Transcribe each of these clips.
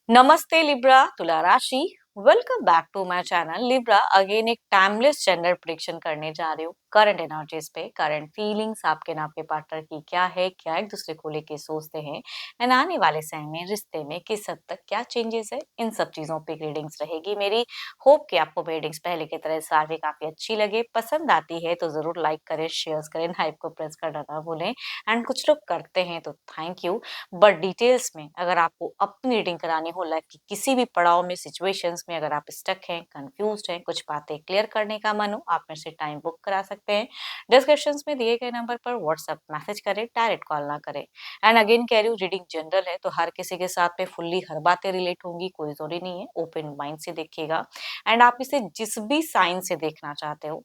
नमस्ते लिब्रा तुला राशि। Welcome back to my channel Libra. Again एक टाइमलेस जेंडर प्रेडिक्शन करने जा रही हूँ करंट एनर्जीज पे। करंट फीलिंग्स आपके ना आपके पार्टनर की क्या है, क्या एक दूसरे को लेके सोचते हैं, एंड आने वाले समय में रिश्ते में किस हद तक क्या चेंजेस है, इन सब चीजों पे रीडिंग्स रहेगी मेरी। होप कि आपको रीडिंग्स पहले की तरह सारी काफी अच्छी लगे। पसंद आती है तो जरूर लाइक करें, शेयर करें, हाइप को प्रेस करना ना भूलें। एंड कुछ लोग करते हैं तो थैंक यू। बट डिटेल्स में अगर आपको अपनी रीडिंग करानी हो लाइफ की किसी भी पड़ाव में, सिचुएशंस में, अगर आप स्टक हैं, कंफ्यूज्ड हैं, कुछ बातें क्लियर करने का मन हो, आप मेरे से टाइम बुक करा सकते हैं। डिस्क्रिप्शंस में दिए गए नंबर पर व्हाट्सएप मैसेज करें, डायरेक्ट कॉल ना करें। एंड अगेन कह रही हूँ, रीडिंग जनरल है तो हर किसी के साथ में फुल्ली हर बातें रिलेट होंगी, कोई जरूरी नहीं है। ओपन माइंड से देखिएगा। एंड आप इसे जिस भी साइन से देखना चाहते हो,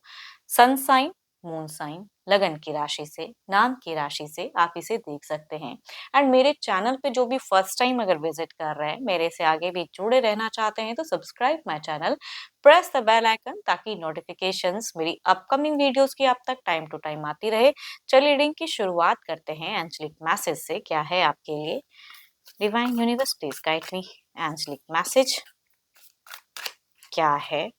सन साइन, मून साइन, लगन की राशि से, नाम की राशि से आप इसे देख सकते हैं। एंड मेरे चैनल पे जो भी फर्स्ट टाइम अगर विजिट कर रहे हैं, मेरे से आगे भी जुड़े रहना चाहते हैं, तो subscribe my channel, press the bell icon, ताकि नोटिफिकेशंस मेरी अपकमिंग वीडियोस की आप तक टाइम टू टाइम आती रहे। चलिए रीडिंग की शुरुआत करते हैं एंजलिक मैसेज से। क्या है आपके लिए? Divine universe please guide me. Angelic message क्या है?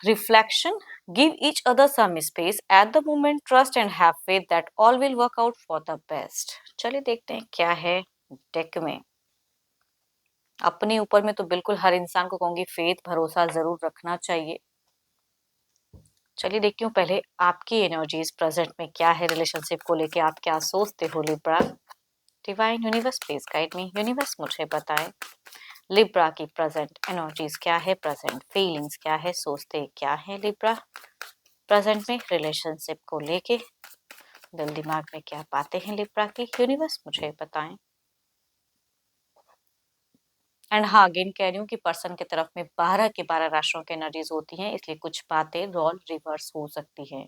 Reflection. Give each other some space at the moment. Trust and have faith that all will work out for the best. चलिए देखते हैं क्या है डेक में। अपने ऊपर में तो बिल्कुल हर इंसान को कहूंगी फेथ, भरोसा जरूर रखना चाहिए। चलिए देखती हूँ पहले आपकी एनर्जीज प्रेजेंट में क्या है, रिलेशनशिप को लेके आप क्या सोचते हो Libra. Divine universe please guide me. Universe मुझे बताएं लिब्रा की प्रेजेंट एनर्जीज क्या है, प्रेजेंट फीलिंग्स क्या है, सोचते क्या है लिब्रा प्रेजेंट में रिलेशनशिप को लेके। दिल दिमाग में क्या बातें हैं लिब्रा की, यूनिवर्स मुझे बताएं। एंड हाँ, अगेन कह रही हूँ कि पर्सन की तरफ में 12 के 12 राशियों की एनर्जीज होती हैं, इसलिए कुछ बातें रोल रिवर्स हो सकती हैं।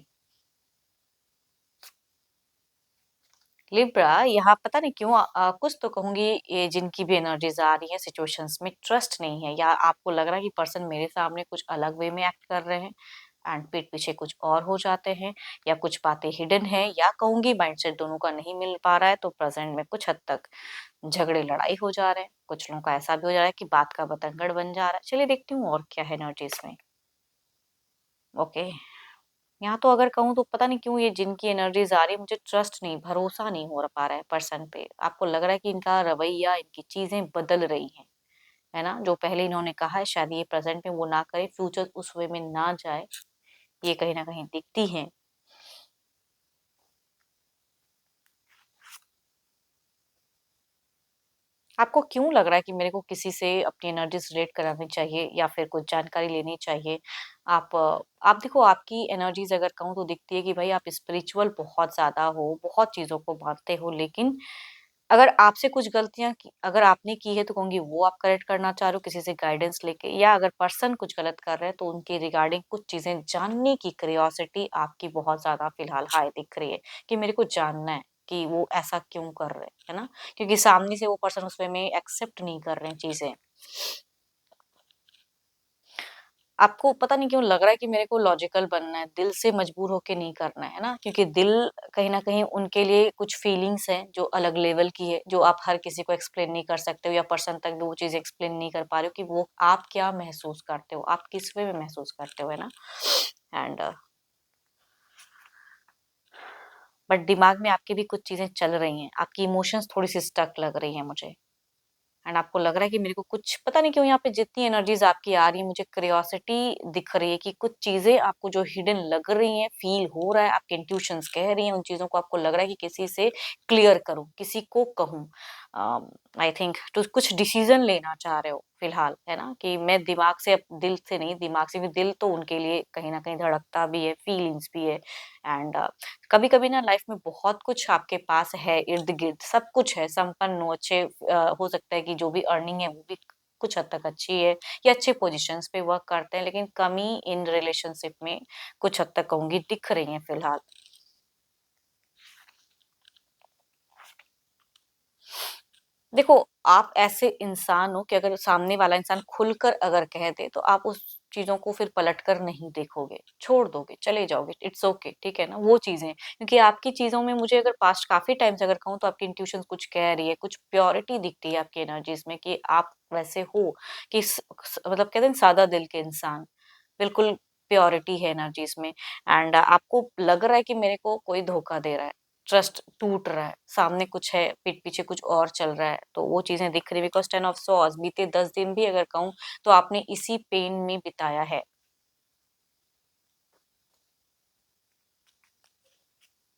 लिब्रा यहाँ पता नहीं क्यों कुछ तो कहूंगी, ये जिनकी भी एनर्जीज आ रही है, सिचुएशंस में ट्रस्ट नहीं है, या आपको लग रहा है कि पर्सन मेरे सामने कुछ अलग वे में एक्ट कर रहे हैं एंड पीठ पीछे कुछ और हो जाते हैं, या कुछ बातें हिडन है, या कहूंगी माइंडसेट दोनों का नहीं मिल पा रहा है, तो प्रेजेंट में कुछ हद तक झगड़े लड़ाई हो जा रहे हैं। कुछ लोगों का ऐसा भी हो जा रहा है कि बात का बतंगड़ बन जा रहा है। चलिए देखती हूँ और क्या है एनर्जीज में। ओके, यहाँ तो अगर कहूँ तो पता नहीं क्यों ये जिनकी एनर्जीज आ रही है, मुझे ट्रस्ट नहीं, भरोसा नहीं हो पा रहा है पर्सन पे। आपको लग रहा है कि इनका रवैया, इनकी चीजें बदल रही हैं, है ना। जो पहले इन्होंने कहा है शायद ये प्रेजेंट में वो ना करे, फ्यूचर उस वे में ना जाए, ये कहीं ना कहीं दिखती है। आपको क्यों लग रहा है कि मेरे को किसी से अपनी एनर्जीज रिलेट करानी चाहिए या फिर कुछ जानकारी लेनी चाहिए? आप देखो, आपकी एनर्जीज अगर कहूँ तो दिखती है कि भाई आप स्पिरिचुअल बहुत ज्यादा हो, बहुत चीजों को मानते हो, लेकिन अगर आपसे कुछ गलतियां अगर आपने की है तो कहूंगी वो आप करेक्ट करना चाह रहे हो किसी से गाइडेंस लेके, या अगर पर्सन कुछ गलत कर रहे हैं तो उनके रिगार्डिंग कुछ चीजें जानने की क्यूरियोसिटी आपकी बहुत ज्यादा फिलहाल हाई दिख रही है, कि मेरे को जानना है कि वो ऐसा क्यों कर रहे हैं, है ना। क्योंकि सामने से वो पर्सन उस वे में एक्सेप्ट नहीं कर रहे हैं चीजें। आपको पता नहीं क्यों लग रहा है कि मेरे को लॉजिकल बनना है, दिल से मजबूर होके नहीं करना है ना, क्योंकि दिल कहीं न कहीं उनके लिए कुछ फीलिंग्स हैं जो अलग लेवल की है, जो आप हर किसी को एक्सप्लेन नहीं कर सकते हो, या पर्सन तक भी वो चीज़ एक्सप्लेन नहीं कर पा रहे हो कि वो आप क्या महसूस करते हो, आप किस वे में महसूस करते हो, है ना। एंड बट दिमाग में आपके भी कुछ चीज़ें चल रही हैं, आपकी इमोशंस थोड़ी-सी स्टक लग रही हैं मुझे। एंड आपको लग रहा है कि मेरे को कुछ पता नहीं क्यों यहाँ पे जितनी एनर्जीज आपकी आ रही है, मुझे क्यूरियोसिटी दिख रही है कि कुछ चीजें आपको जो हिडन लग रही हैं, फील हो रहा है, आपके इंट्यूशंस कह रही हैं, उन चीजों को आपको लग रहा है कि किसी से क्लियर करूं, किसी को कहूं। आई थिंक तो कुछ डिसीजन लेना चाह रहे हो फिलहाल, है ना, कि मैं दिमाग से, दिल से नहीं, दिमाग से भी, दिल तो उनके लिए कहीं ना कहीं धड़कता भी है, फीलिंग्स भी है। एंड कभी कभी ना लाइफ में बहुत कुछ आपके पास है, इर्द गिर्द सब कुछ है, संपन्न हो, अच्छे हो सकता है कि जो भी अर्निंग है वो भी कुछ हद तक अच्छी है, या अच्छे पोजीशंस पे वर्क करते हैं, लेकिन कमी इन रिलेशनशिप में कुछ हद तक कहूंगी दिख रही है फिलहाल। देखो, आप ऐसे इंसान हो कि अगर सामने वाला इंसान खुलकर अगर कह दे तो आप उस चीज़ों को फिर पलट कर नहीं देखोगे, छोड़ दोगे, चले जाओगे, इट्स ओके, ठीक है ना? वो चीज़ें क्योंकि आपकी चीज़ों में मुझे अगर पास्ट काफ़ी टाइम से अगर कहूँ तो आपकी इंट्यूशंस कुछ कह रही है, कुछ प्योरिटी दिखती है आपकी एनर्जीज़ में कि आप वैसे हो कि मतलब कहते हैं ना सादा दिल के इंसान, बिल्कुल प्योरिटी है एनर्जीज़ में एंड आपको लग रहा है कि मेरे को कोई धोखा दे रहा है, ट्रस्ट टूट रहा है, सामने कुछ है, पीठ पीछे कुछ और चल रहा है, तो वो चीज़ें दिख रही है बिकॉज़ 10 ऑफ सॉर्ड्स बीते 10 दिन भी अगर कहूँ तो आपने इसी पेन में बिताया है।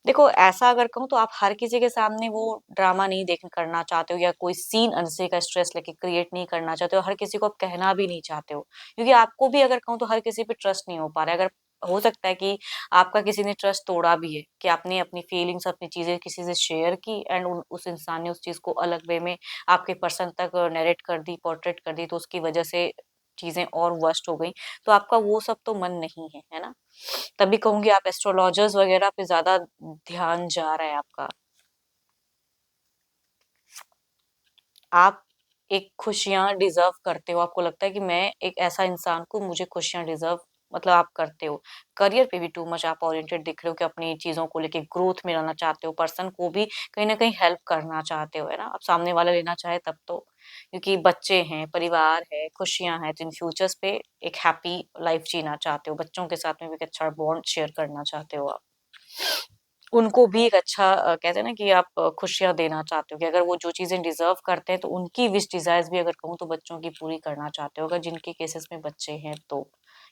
देखो ऐसा अगर कहूँ तो आप हर किसी के सामने वो ड्रामा नहीं देख करना चाहते हो या कोई सीन अनसे का स्ट्रेस लेके क्रिएट नहीं करना चाहते हो, हर किसी को आप कहना भी नहीं चाहते हो। क्योंकि आपको भी अगर कहूँ तो हर किसी पे ट्रस्ट नहीं हो पा रहा है। अगर हो सकता है कि आपका किसी ने ट्रस्ट तोड़ा भी है कि आपने अपनी फीलिंग्स, अपनी चीज़ें किसी से शेयर की एंड उन उस इंसान ने उस चीज़ को अलग वे में आपके पर्सन तक नैरेट कर दी, पोर्ट्रेट कर दी, तो उसकी वजह से चीज़ें और वर्स्ट हो गई। तो आपका वो सब तो मन नहीं है, है ना? तभी कहूँगी आप एस्ट्रोलॉजर्स वगैरह पे ज़्यादा ध्यान जा रहा है आपका। आप एक खुशियाँ डिज़र्व करते हो, आपको लगता है कि मैं एक ऐसा इंसान हूँ, मुझे खुशियाँ डिज़र्व मतलब आप करते हो। करियर पे भी टू मच आप ओरिएंटेड दिख रहे हो कि अपनी चीज़ों को लेके ग्रोथ में लाना चाहते हो, पर्सन को भी कहीं न कहीं हेल्प करना चाहते हो, है ना? अब सामने वाला लेना चाहे तब तो। क्योंकि बच्चे हैं, परिवार है, खुशियाँ हैं, तो इन फ्यूचर्स पे एक हैप्पी लाइफ़ जीना चाहते हो, बच्चों के साथ में भी एक अच्छा बॉन्ड शेयर करना चाहते हो आप। उनको भी एक अच्छा कहते हैं ना कि आप खुशियाँ देना चाहते हो कि अगर वो जो चीज़ें डिज़र्व करते हैं तो उनकी विश डिज़ायर्स भी अगर कहूँ तो बच्चों की पूरी करना चाहते हो, अगर जिनके केसेस में बच्चे हैं तो।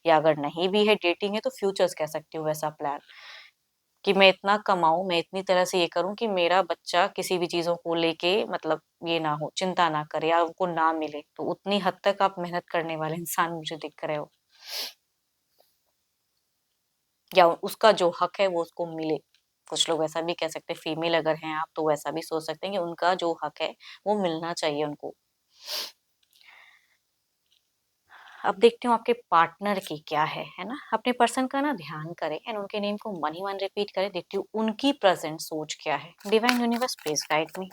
या अगर नहीं भी है, डेटिंग है तो फ्यूचर्स कह सकती हूँ वैसा प्लान कि मैं इतना कमाऊँ, मैं इतनी तरह से ये करूँ कि मेरा बच्चा किसी भी चीज़ों को लेके मतलब ये ना हो, चिंता ना करे या उनको ना मिले। तो उतनी हद तक आप मेहनत करने वाले इंसान मुझे दिख रहे हो या उसका जो हक है वो उसको मिले। कुछ लोग ऐसा भी कह सकते हैं फीमेल अगर हैं आप तो वैसा भी सोच सकते हैं कि उनका जो हक है वो मिलना चाहिए उनको। अब देखती हूँ आपके पार्टनर की क्या है ना? अपने पर्सन का ना ध्यान करें एंड उनके नेम को मन ही मन रिपीट करें, देखती हूँ उनकी प्रेज़ेंट सोच क्या है। Divine universe please guide me.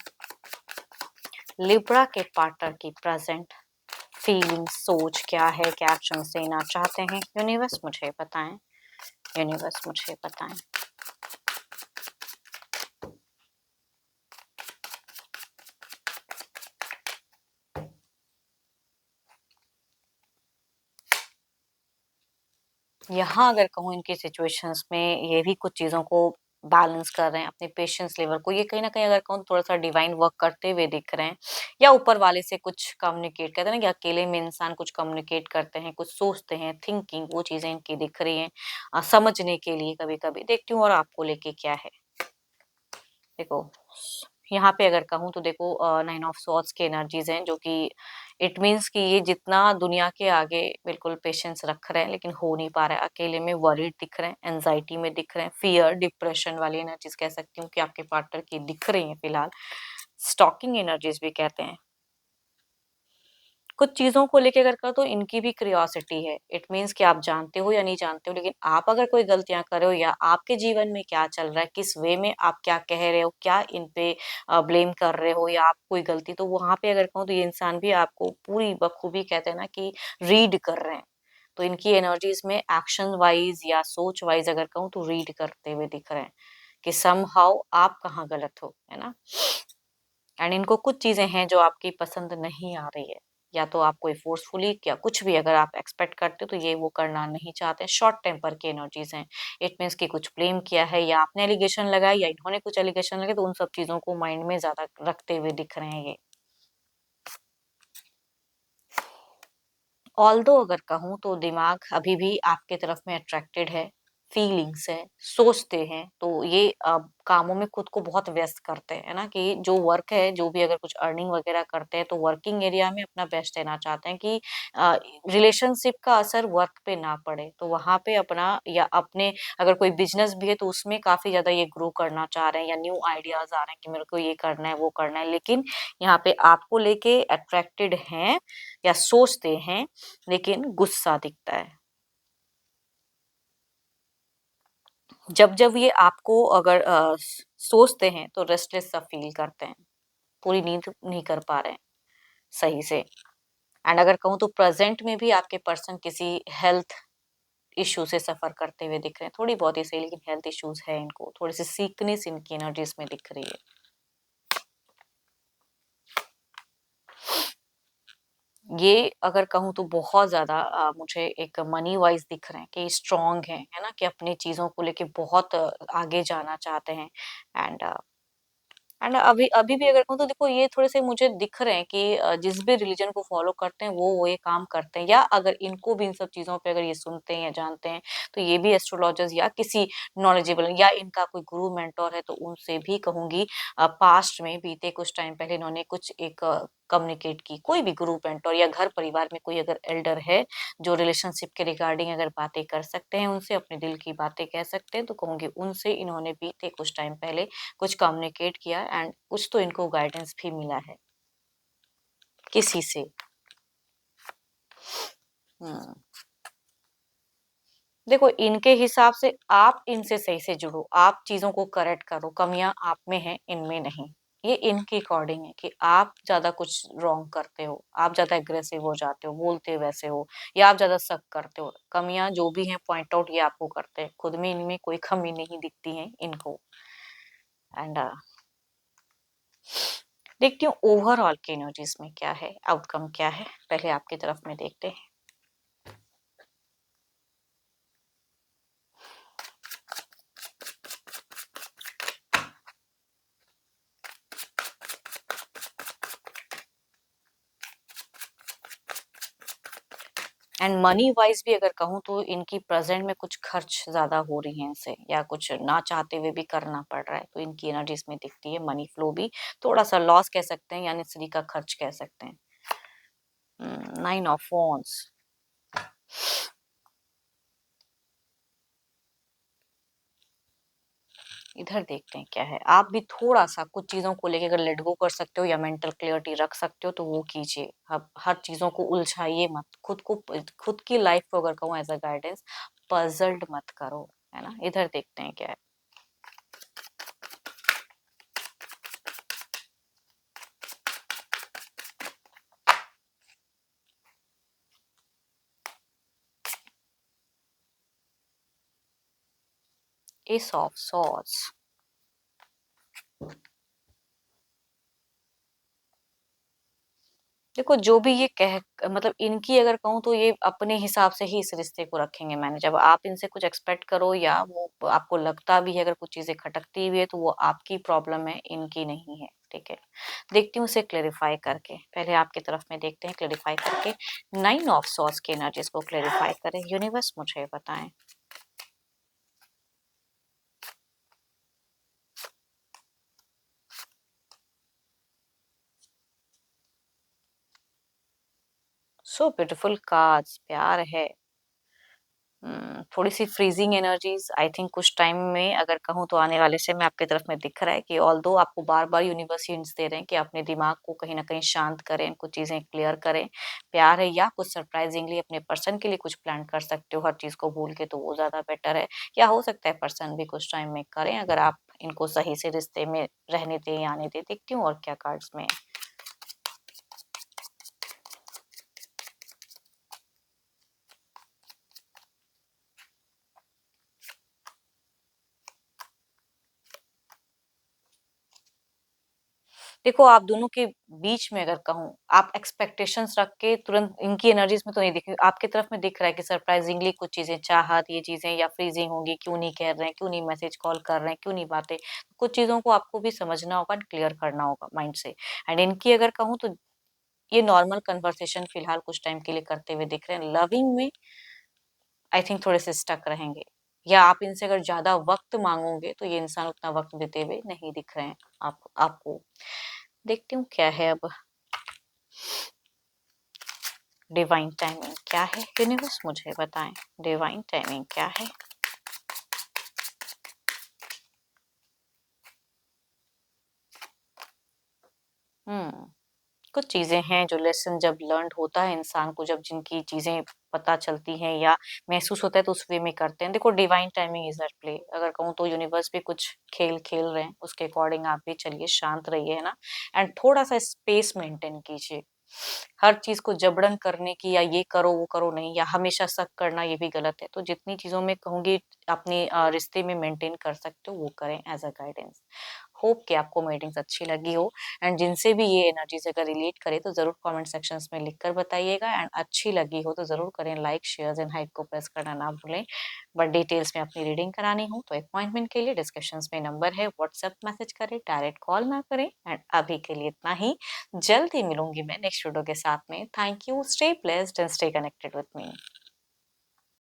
Libra के पार्टनर की प्रेज़ेंट फीलिंग सोच क्या है? क्या एक्शंस लेना चाहते हैं? यूनिवर्स मुझे बताएँ, यूनिवर्स मुझे बताएँ। यहाँ अगर कहूँ इनकी सिचुएशंस में ये भी कुछ चीज़ों को बैलेंस कर रहे हैं, अपने पेशेंस लेवल को, ये कहीं न कहीं अगर कहूँ थोड़ा-सा डिवाइन वर्क करते हुए दिख रहे हैं या ऊपर वाले से कुछ कम्युनिकेट कहते हैं ना कि अकेले में इंसान कुछ कम्युनिकेट करते हैं, कुछ सोचते हैं, थिंकिंग वो चीज़ें इनकी दिख रही हैं समझने के लिए कभी-कभी। देखती हूँ और आपको लेके क्या है। देखो, यहाँ पे अगर कहूँ तो देखो 9 ऑफ सॉर्ड्स की एनर्जीज़ हैं जो कि इट मीन्स कि ये जितना दुनिया के आगे बिल्कुल पेशेंस रख रहे हैं लेकिन हो नहीं पा रहा है। अकेले में वरीड दिख रहे हैं, एंग्ज़ायटी में दिख रहे हैं, फ़ियर, डिप्रेशन वाली एनर्जीज़ कह सकती हूँ कि आपके पार्टनर की दिख रही हैं फिलहाल। स्टॉकिंग एनर्जीज़ भी कहते हैं। कुछ चीज़ों को लेके अगर कहो तो इनकी भी क्यूरियोसिटी है। इट मीन्स कि आप जानते हो या नहीं जानते हो लेकिन आप अगर कोई गलतियाँ कर रहे हो या आपके जीवन में क्या चल रहा है, किस वे में आप क्या कह रहे हो, क्या इन पे ब्लेम कर रहे हो या आप कोई गलती तो वहाँ पे अगर कहूँ तो ये इंसान भी आपको पूरी बखूबी कहते हैं ना कि रीड कर रहे हैं। तो इनकी एनर्जीज़ में एक्शन वाइज़ या सोच वाइज़ अगर कहूँ तो रीड करते हुए दिख रहे हैं कि समहाउ आप कहाँ गलत हो, है ना? एंड इनको कुछ चीज़ें हैं जो आपकी पसंद नहीं आ रही है। या तो आप कोई फ़ोर्सफुली या कुछ भी अगर आप एक्सपेक्ट करते हो तो ये वो करना नहीं चाहते। शॉर्ट टेम्पर की एनर्जीज़ हैं। इट मीन्स कि कुछ ब्लेम किया है या आपने एलिगेशन लगाया या इन्होंने कुछ एलिगेशन लगाए तो उन सब चीज़ों को माइंड में ज़्यादा रखते हुए दिख रहे हैं ये। ऑल्दो अगर कहूँ तो दिमाग अभी भी आपके तरफ में अट्रैक्टेड है, फीलिंग्स है, सोचते हैं, तो ये कामों में खुद को बहुत व्यस्त करते हैं, है ना? कि जो वर्क है, जो भी अगर कुछ अर्निंग वगैरह करते हैं, तो वर्किंग एरिया में अपना बेस्ट देना चाहते हैं कि अ, रिलेशनशिप का असर वर्क पे ना पड़े। तो वहाँ पे अपना या अपने अगर कोई बिज़नेस भी है, तो उसमें काफ़ी ज़्यादा ये ग्रो करना चाह रहे हैं या न्यू आइडियाज़ आ रहे हैं कि मेरे को ये करना है, वो करना है। लेकिन यहाँ पे आपको लेके अट्रैक्टेड हैं या सोचते हैं लेकिन गुस्सा दिखता है। जब-जब ये आपको अगर सोचते हैं तो रेस्टलेस सा फ़ील करते हैं। पूरी नींद नहीं कर पा रहे हैं सही से एंड अगर कहूँ तो प्रेजेंट में भी आपके पर्सन किसी हेल्थ इश्यू से सफर करते हुए दिख रहे हैं, थोड़ी बहुत ही सही लेकिन हेल्थ इश्यूज है इनको, थोड़ी सी सीकनेस इनकी एनर्जीज में दिख रही है। ये अगर कहूँ तो बहुत ज्यादा मुझे एक मनी वाइज दिख रहे हैं कि स्ट्रांग है ना, कि अपनी चीजों को लेके बहुत आगे जाना चाहते हैं। एंड अभी अभी भी अगर कहूँ तो देखो ये थोड़े से मुझे दिख रहे हैं कि जिस भी रिलीजन को फॉलो करते हैं वो ये काम करते हैं, या अगर इनको भी इन सब चीजों पे अगर ये सुनते हैं या जानते हैं तो ये भी एस्ट्रोलॉजर्स या किसी नॉलेजेबल या इनका कोई गुरु मेंटोर है तो उनसे भी कहूंगी पास्ट में बीते कुछ टाइम पहले इन्होंने कुछ एक कम्युनिकेट की, कोई भी गुरु मेंटोर या घर परिवार में कोई अगर एल्डर है जो रिलेशनशिप के रिगार्डिंग अगर बातें कर सकते हैं, उनसे अपने दिल की बातें कह सकते हैं, तो कहूंगी उनसे इन्होंने बीते कुछ टाइम पहले कुछ कम्युनिकेट किया एंड कुछ तो इनको गाइडेंस भी मिला है किसी से। हम्म देखो इनके हिसाब से आप इनसे सही से जुड़ो, आप चीजों को करेक्ट करो, कमियां आप में हैं इनमें नहीं। ये इनके अकॉर्डिंग है कि आप ज्यादा कुछ रॉन्ग करते हो, आप ज्यादा एग्रेसिव हो जाते हो, बोलते वैसे हो, या आप ज्यादा शक करते हो, कमियां जो भी हैं पॉइंट आउट ये आपको करते हैं, खुद में इनमें कोई कमी नहीं दिखती है इनको। एंड देखती हूँ ओवरऑल की एनर्जीज में क्या है, आउटकम क्या है, पहले आपकी तरफ में देखते हैं। एंड मनी वाइज भी अगर कहूँ तो इनकी प्रेजेंट में कुछ खर्च ज्यादा हो रही हैं इनसे, या कुछ ना चाहते हुए भी करना पड़ रहा है, तो इनकी एनर्जीज में दिखती है मनी फ्लो भी थोड़ा सा लॉस कह सकते हैं, यानी स्त्री का खर्च कह सकते हैं। 9 ऑफ वांड्स। इधर देखते हैं क्या है, आप भी थोड़ा सा कुछ चीजों को लेके अगर लेट गो कर सकते हो या मेंटल क्लियरिटी रख सकते हो तो वो कीजिए। अब हर चीजों को उलझाइए मत, खुद को, खुद की लाइफ को अगर कहूँ एज अ गाइडेंस, पजल्ड मत करो, है ना। इधर देखते हैं क्या है। S of swords. देखो जो भी ये कह, मतलब इनकी अगर कहूँ तो ये अपने हिसाब से ही इस रिश्ते को रखेंगे मैंने, जब आप इनसे कुछ एक्सपेक्ट करो या वो आपको लगता भी है अगर कुछ चीजें खटकती भी है तो वो आपकी प्रॉब्लम है, इनकी नहीं है, ठीक है। देखती हूँ उसे क्लेरिफाई करके, पहले आपकी तरफ में देखते हैं क्लेरिफाई करके। 9 ऑफ सॉर्ड्स की एनर्जीज को क्लेरिफाई करें यूनिवर्स, मुझे बताएं। सो ब्यूटीफुल कार्ड्स, प्यार है। थोड़ी सी फ्रीजिंग एनर्जीज आई थिंक कुछ टाइम में अगर कहूँ तो आने वाले से मैं आपकी तरफ में दिख रहा है कि ऑल दो आपको बार बार यूनिवर्स हिंट्स दे रहे हैं कि अपने दिमाग को कहीं ना कहीं शांत करें, कुछ चीजें क्लियर करें। प्यार है, या कुछ सरप्राइजिंगली अपने पर्सन के लिए कुछ प्लान कर सकते हो हर चीज को भूल के, तो वो ज्यादा बेटर है। या हो सकता है पर्सन भी कुछ टाइम में करें अगर आप इनको सही से रिश्ते में रहने दें या आने दें। देखती हूँ और क्या कार्ड्स में। देखो आप दोनों के बीच में अगर कहूँ, आप एक्सपेक्टेशंस रख के तुरंत इनकी एनर्जीज में तो नहीं दिख, आपकी तरफ में दिख रहा है कि सरप्राइजिंगली कुछ चीजें, चाहत ये चीजें या फ्रीजिंग होंगी, क्यों नहीं कह रहे हैं, क्यों नहीं मैसेज कॉल कर रहे हैं, क्यों नहीं बातें, कुछ चीजों को आपको भी समझना होगा, क्लियर करना होगा माइंड से। एंड इनकी अगर कहूँ तो ये नॉर्मल कन्वर्सेशन फिलहाल कुछ टाइम के लिए करते हुए दिख रहे हैं, लविंग में आई थिंक थोड़े से स्टक रहेंगे, या आप इनसे अगर ज्यादा वक्त मांगोगे तो ये इंसान उतना वक्त देते हुए नहीं दिख रहे हैं आपको। देखती हूँ क्या है अब। डिवाइन टाइमिंग क्या है यूनिवर्स, मुझे बताएं डिवाइन टाइमिंग क्या है। हम्म कुछ चीजें हैं जो लेसन जब लर्न होता है इंसान को, जब जिनकी चीजें पता चलती हैं या महसूस होता है तो उस वे में करते हैं। देखो divine timing is at play, अगर कहूँ तो यूनिवर्स भी कुछ खेल खेल रहे हैं, उसके अकॉर्डिंग आप भी चलिए, शांत रहिए, है ना। एंड थोड़ा सा स्पेस मेंटेन कीजिए, हर चीज़ को जबरन करने की या ये करो, वो करो नहीं, या हमेशा शक करना ये भी गलत है। तो जितनी चीज़ों में कहूँगी अपने रिश्ते में मेंटेन कर सकते हो वो करें एज़ अ गाइडेंस। होप कि आपको मीटिंग्स अच्छी लगी हो, एंड जिनसे भी ये एनर्जीज़ अगर रिलेट करे तो ज़रूर कमेंट सेक्शंस में लिख कर बताइएगा, एंड अच्छी लगी हो तो ज़रूर करें लाइक, शेयर्स एंड हाइप को प्रेस करना ना भूलें। बट डिटेल्स में अपनी रीडिंग करानी हो तो अपॉइंटमेंट के लिए डिस्क्रिप्शंस में नंबर है, व्हाट्सएप मैसेज करें, डायरेक्ट कॉल ना करें। एंड अभी के लिए इतना ही। जल्द ही मिलूंगी मैं नेक्स्ट वीडियो के साथ में। Thank you, stay blessed and stay connected with me.